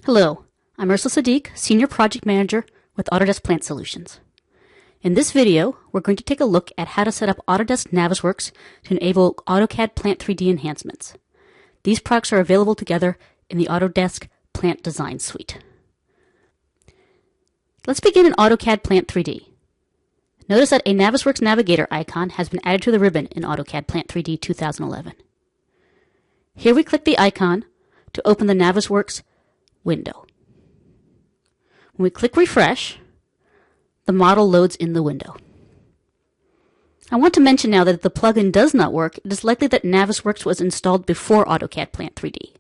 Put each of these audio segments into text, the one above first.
Hello, I'm Ursula Sadiq, Senior Project Manager with Autodesk Plant Solutions. In this video, we're going to take a look at how to set up Autodesk Navisworks to enable AutoCAD Plant 3D enhancements. These products are available together in the Autodesk Plant Design Suite. Let's begin in AutoCAD Plant 3D. Notice that a Navisworks Navigator icon has been added to the ribbon in AutoCAD Plant 3D 2011. Here we click the icon to open the Navisworks window. When we click refresh, the model loads in the window. I want to mention now that if the plugin does not work, it is likely that Navisworks was installed before AutoCAD Plant 3D.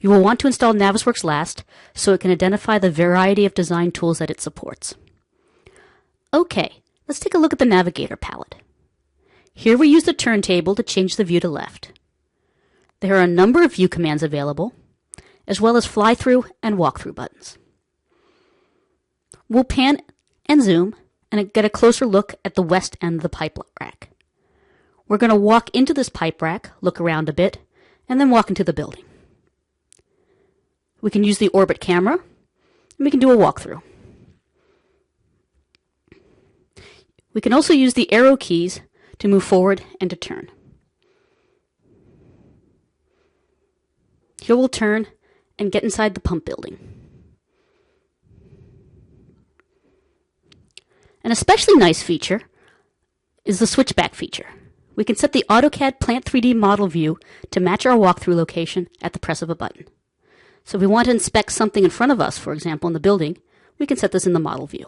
You will want to install Navisworks last so it can identify the variety of design tools that it supports. Okay, let's take a look at the Navigator palette. Here we use the turntable to change the view to left. There are a number of view commands available, as well as fly-through and walk-through buttons. We'll pan and zoom and get a closer look at the west end of the pipe rack. We're going to walk into this pipe rack, look around a bit, and then walk into the building. We can use the orbit camera, and we can do a walkthrough. We can also use the arrow keys to move forward and to turn. Here we'll turn and get inside the pump building. An especially nice feature is the switchback feature. We can set the AutoCAD Plant 3D model view to match our walkthrough location at the press of a button. So if we want to inspect something in front of us, for example in the building, we can set this in the model view.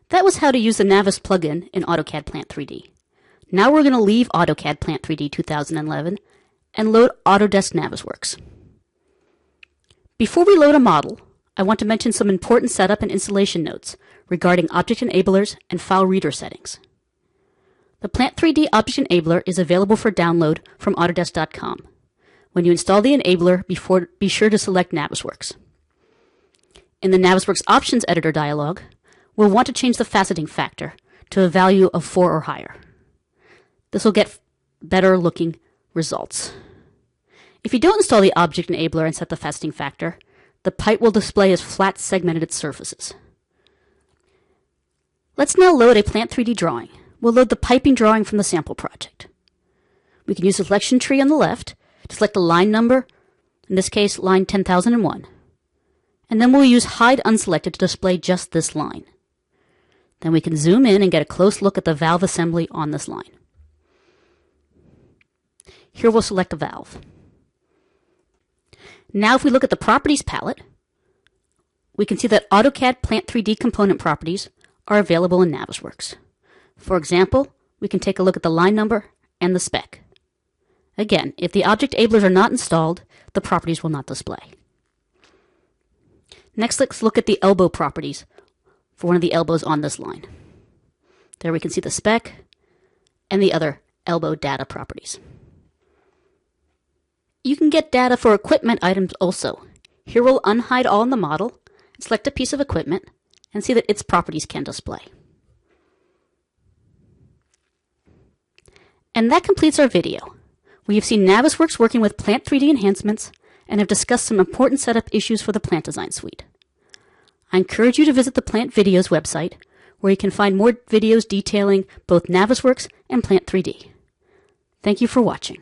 That was how to use the Navis plugin in AutoCAD Plant 3D. Now we're going to leave AutoCAD Plant 3D 2011 and load Autodesk Navisworks. Before we load a model, I want to mention some important setup and installation notes regarding object enablers and file reader settings. The Plant 3D Object Enabler is available for download from Autodesk.com. When you install the enabler, be sure to select Navisworks. In the Navisworks Options Editor dialog, we'll want to change the faceting factor to a value of 4 or higher. This will get better looking results. If you don't install the Object Enabler and set the faceting factor, the pipe will display as flat segmented surfaces. Let's now load a Plant 3D drawing. We'll load the piping drawing from the sample project. We can use the selection tree on the left to select a line number, in this case line 10,001. And then we'll use hide unselected to display just this line. Then we can zoom in and get a close look at the valve assembly on this line. Here we'll select a valve. Now if we look at the Properties palette, we can see that AutoCAD Plant 3D component properties are available in Navisworks. For example, we can take a look at the line number and the spec. Again, if the object enablers are not installed, the properties will not display. Next, let's look at the elbow properties for one of the elbows on this line. There we can see the spec and the other elbow data properties. You can get data for equipment items also. Here we'll unhide all in the model, select a piece of equipment, and see that its properties can display. And that completes our video. We have seen Navisworks working with Plant 3D enhancements and have discussed some important setup issues for the Plant Design Suite. I encourage you to visit the Plant Videos website, where you can find more videos detailing both Navisworks and Plant 3D. Thank you for watching.